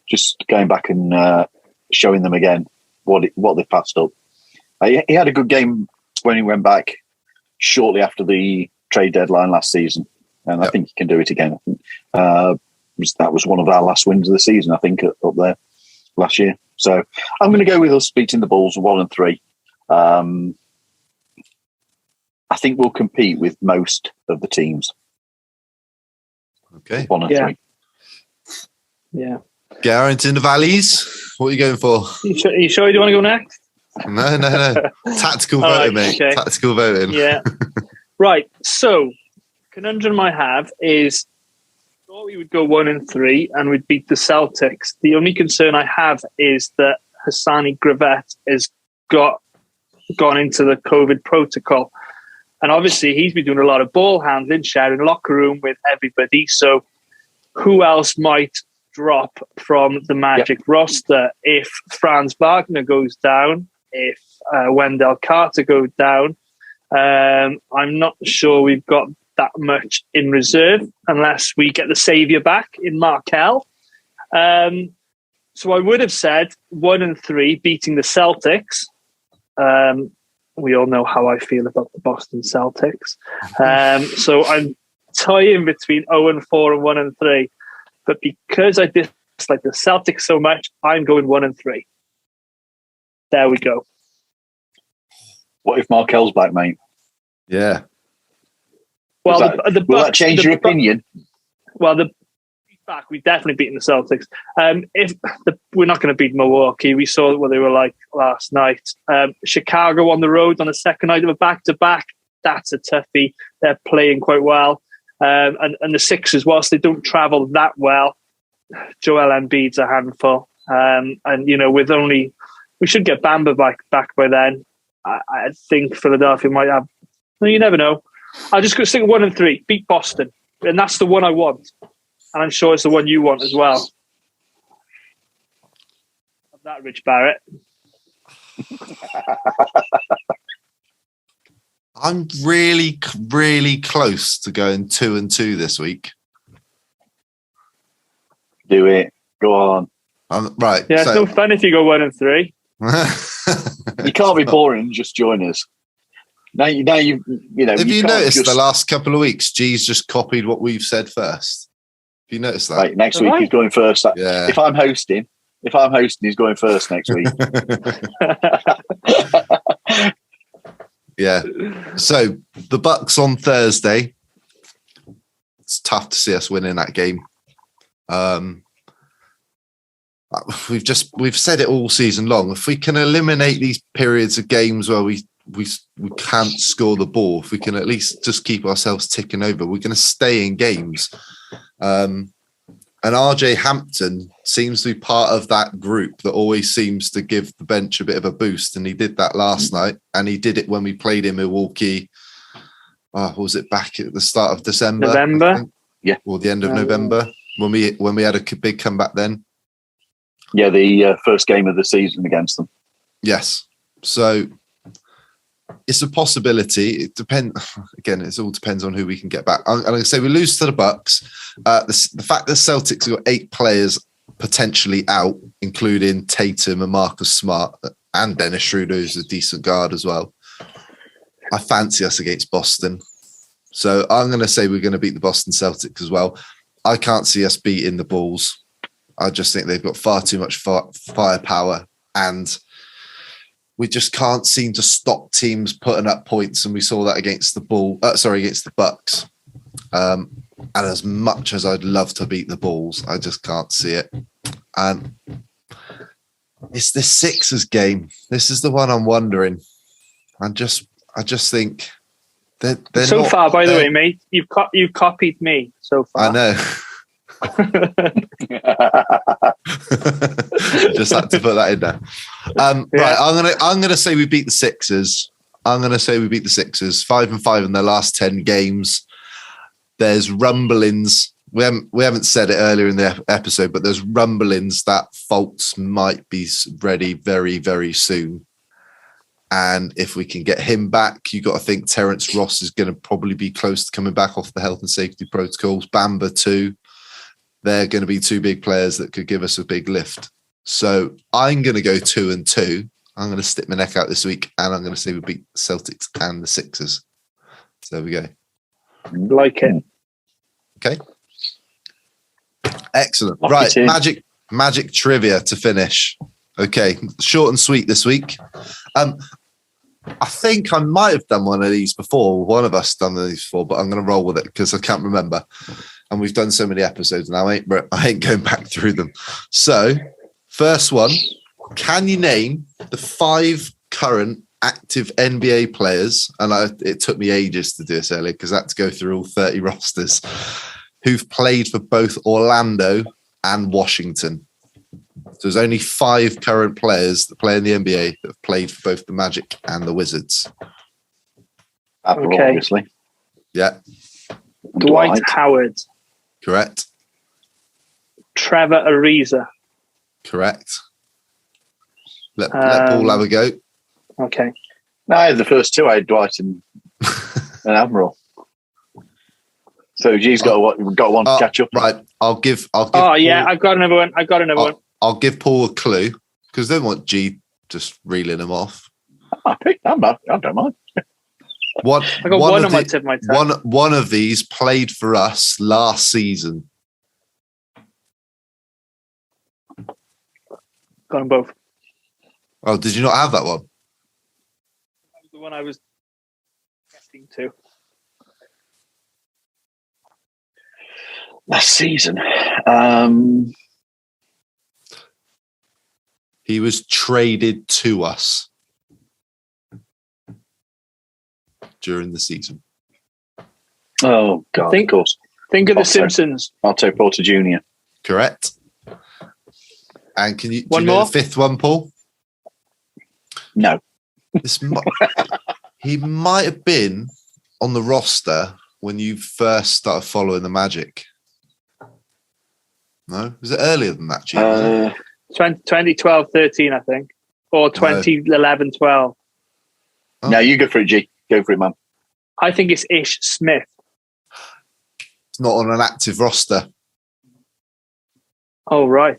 just going back and showing them again what they passed up. He had a good game when he went back shortly after the trade deadline last season, and I think he can do it again. That was one of our last wins of the season, I think, up there last year. So I'm going to go with us beating the Bulls 1-3. I think we'll compete with most of the teams. Okay. 1-3. Yeah. Garrett in the Valleys. What are you going for? You sure you want to go next? No. Tactical voting, mate. Okay. Tactical voting. Yeah. Right. So, conundrum I have is I thought we would go 1-3 and we'd beat the Celtics. The only concern I have is that Hassani Gravett has gone into the COVID protocol. And obviously he's been doing a lot of ball handling, sharing locker room with everybody. So who else might drop from the Magic roster if Franz Wagner goes down, if Wendell Carter goes down? I'm not sure we've got that much in reserve unless we get the saviour back in Markel. So I would have said 1-3 beating the Celtics. We all know how I feel about the Boston Celtics. So I'm toying between 0-4 and 1-3. But because I dislike the Celtics so much, I'm going 1-3. There we go. What if Markel's back, mate? Yeah. Well, Will that change your opinion? Well, back, we've definitely beaten the Celtics. We're not going to beat Milwaukee. We saw what they were like last night. Chicago on the road on the second night of a back-to-back. That's a toughie. They're playing quite well. And the Sixers, whilst they don't travel that well, Joel Embiid's a handful. And, we should get Bamba back by then. I think Philadelphia might have, you never know. I'll just go stick 1 and 3, beat Boston. And that's the one I want. And I'm sure it's the one you want as well. Of that, Rich Barrett. I'm really, really close to going 2 and 2 this week. Do it. Go on. Right. Yeah, it's no fun if you go 1 and 3. You can't be boring. Just join us. Now you know. Have you noticed the last couple of weeks? G's just copied what we've said first. Have you noticed that? Right, next week he's going first. Yeah. If I'm hosting, he's going first next week. Yeah. So the Bucks on Thursday. It's tough to see us winning that game. We've said it all season long. If we can eliminate these periods of games where we can't score the ball, if we can at least just keep ourselves ticking over, we're going to stay in games. And RJ Hampton seems to be part of that group that always seems to give the bench a bit of a boost. And he did that last night, and he did it when we played in Milwaukee. Was it back at the start of December? November? Yeah. Or the end of November when we had a big comeback then. Yeah, the first game of the season against them. Yes. So it's a possibility. It depends. Again, it all depends on who we can get back. I'm going to say we lose to the Bucks. The fact that Celtics have got 8 players potentially out, including Tatum and Marcus Smart and Dennis Schroeder, who's a decent guard as well. I fancy us against Boston. So I'm going to say we're going to beat the Boston Celtics as well. I can't see us beating the Bulls. I just think they've got far too much firepower, and we just can't seem to stop teams putting up points. And we saw that against against the Bucks. And as much as I'd love to beat the Bulls, I just can't see it. And it's the Sixers game. This is the one I'm wondering. I just think they're so not, far. By the way, mate, you've copied me so far. I know. Just had to put that in there. Right, I'm gonna say we beat the Sixers. 5-5 in their last 10 games. There's rumblings. We haven't said it earlier in the episode, but there's rumblings that Fultz might be ready very, very soon. And if we can get him back, you got to think Terrence Ross is going to probably be close to coming back off the health and safety protocols. Bamba too. They're going to be 2 big players that could give us a big lift. So I'm going to go 2 and 2. I'm going to stick my neck out this week, and I'm going to say we beat the Celtics and the Sixers. So there we go. Like it. Okay. Excellent. Lucky Right. team. Magic trivia to finish. Okay. Short and sweet this week. I think I might have done one of these before. One of us done these before, but I'm going to roll with it because I can't remember. And we've done so many episodes now, I ain't going back through them. So, first one, can you name the 5 current active NBA players? And it took me ages to do this earlier because I had to go through all 30 rosters who've played for both Orlando and Washington. So there's only 5 current players that play in the NBA that have played for both the Magic and the Wizards. Admiral, obviously. Yeah. Dwight Howard. Correct. Trevor Ariza. Correct. Let Paul have a go. Okay. No, I had the first 2. I had Dwight and Admiral. So G's got one to catch up. Right. I'll give Oh yeah, I've got another one. I'll give Paul a clue because they don't want G just reeling him off. I don't mind. I got one on my tip of my tongue. One of these played for us last season. Got them both. Oh, did you not have that one? The the one I was getting to. Last season. He was traded to us during the season. Oh, God, of course. Think of The Otto. Simpsons. Otto Porter Jr. Correct. And do you One know more? the fifth one, Paul? No. He might have been on the roster when you first started following the Magic. No? Was it earlier than that, G? 2012-13, I think. Or 2011-12. Oh. No, you go for it, G. Go for it, man. I think it's Ish Smith. It's not on an active roster. Oh, right.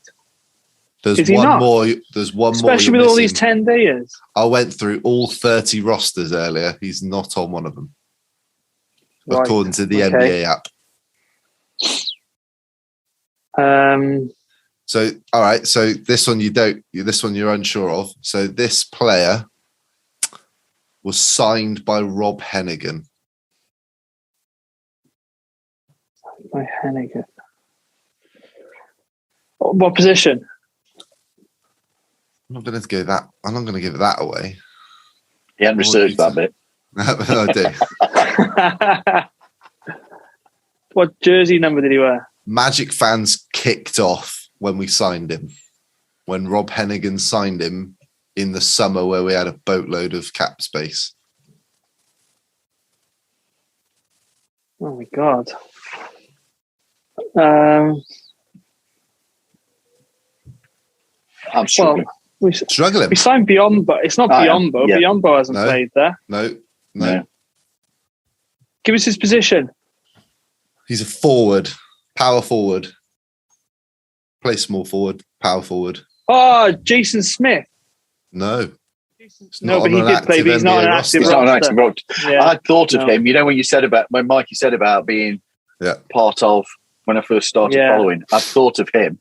There's Is he one not? more. There's one more. Especially with all these 10 days. I went through all 30 rosters earlier. He's not on one of them, Right. according to the Okay. NBA app. So, all right. So this one you don't. This one you're unsure of. So this player was signed by Rob Hennigan. By Hennigan. What position? I'm not going to go that. I'm not going to give that away. He hadn't researched that bit. I do. What jersey number did he wear? Magic fans kicked off when we signed him. When Rob Hennigan signed him in the summer where we had a boatload of cap space. Oh my God. I'm struggling. We Struggling. signed Biombo. It's not Biombo. yeah. Biombo hasn't No. played there. No. No. Give us his position. He's a forward, power forward. Play small forward, power forward. Oh, Jason Smith. No. No, not but on he an did play, active but he's not NBA an roster. active He's not an roster. active roster. Yeah. I thought of No. him. You know, when Mikey said about being part of when I first started Yeah. following, I thought of him.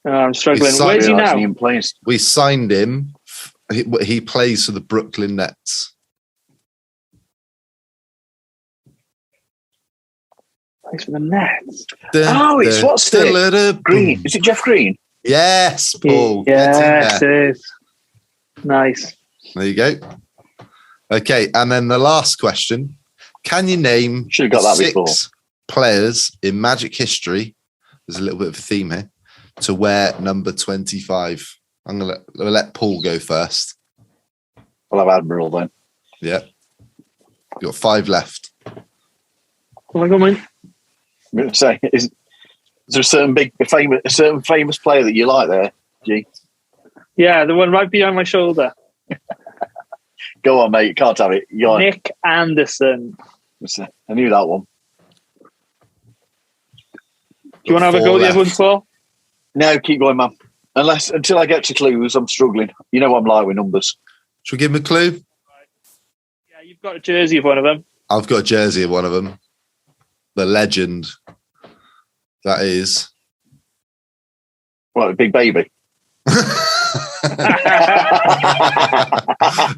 I'm struggling. He's Where's he Realising now? he didn't play. We signed him. He plays for the Brooklyn Nets. Plays for the Nets. Oh, it's what's it? Green. Is it Jeff Green? Yes, Paul. Get in Yes, there. it is. Nice. There you go. Okay, and then the last question. Can you name Should have got that six before. players in Magic history, there's a little bit of a theme here, to wear number 25? I'm going to let Paul go first. I'll have Admiral then. Yeah. You've got 5 left. Oh my God, mate. I'm going to say, is there a certain famous player that you like there, G? Yeah, the one right behind my shoulder. Go on, mate. You can't have it. You're, Nick Anderson. I knew that one. Do you want to have a 4 go at the left. other one, Paul? No, keep going, man. Until I get to clues, I'm struggling. You know what I'm like with numbers. Should we give him a clue? Yeah, you've got a jersey of one of them. I've got a jersey of one of them. The legend. That is. What, a big baby?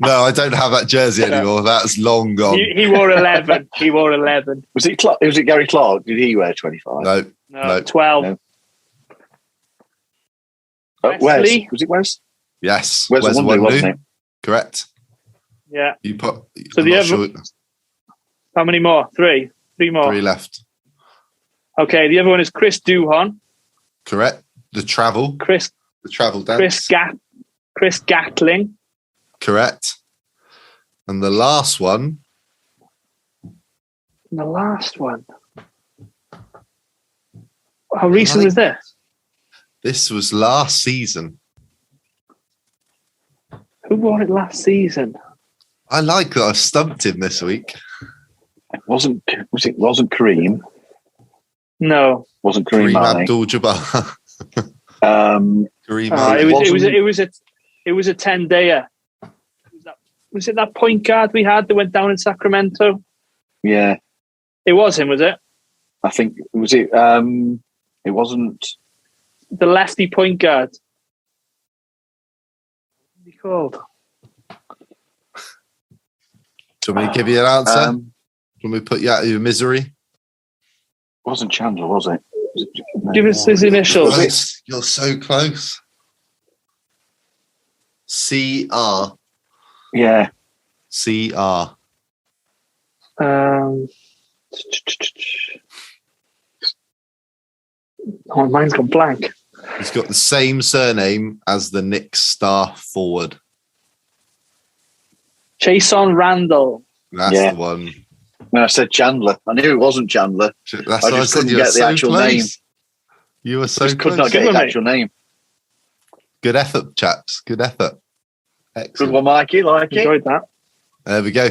No, I don't have that jersey anymore. That's long gone. He wore 11. He wore 11. Was it Gary Clark? Did he wear 25? No. No, 12. No. Wes? Wesley? Was it Wes? Yes. Wes Where's the Wonderly, one wasn't new? it? Correct. Yeah. You put. So I'm the not other- sure. How many more? 3. 3 more. 3 left. Okay, the other one is Chris Duhon. Correct. The travel. The travel dance. Chris Gatling. Correct. And the last one. And the last one. How recent was this? This was last season. Who wore it last season? I like that I've stumped him this week. Wasn't Kareem? No. Wasn't Kareem Kareem Mane? Abdul-Jabbar. Kareem It was a 10-dayer. Was it that point guard we had that went down in Sacramento? Yeah, It was him, was it? I think was it. It wasn't. The lefty point guard. What's he called? Do you want me to give you an answer? Do you want me to put you out of your misery? Wasn't Chandler, was it? Give us his initials. Close. You're so close. CR. Yeah. CR. Oh, mine's gone blank. He's got the same surname as the Knicks star forward. Jason Randall. That's the one. When I said Chandler, I knew it wasn't Chandler. That's I what I just said. couldn't You were get the so actual close. name. You were so Just close. could not get his actual name. Good effort, chaps. Good effort. Excellent. Good one, Mikey. Like it. Enjoyed that. There we go.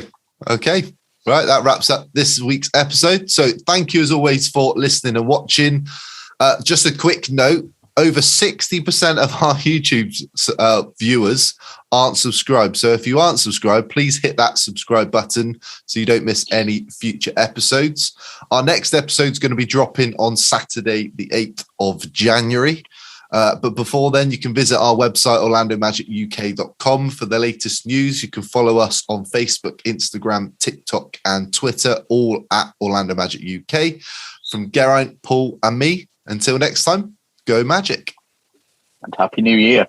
Okay. Right. That wraps up this week's episode. So thank you as always for listening and watching. Just a quick note. Over 60% of our YouTube viewers aren't subscribed. So if you aren't subscribed, please hit that subscribe button so you don't miss any future episodes. Our next episode is going to be dropping on Saturday, the 8th of January. But before then, you can visit our website, orlandomagicuk.com, for the latest news. You can follow us on Facebook, Instagram, TikTok, and Twitter, all at Orlando Magic UK. From Geraint, Paul, and me, until next time, go Magic. And Happy New Year.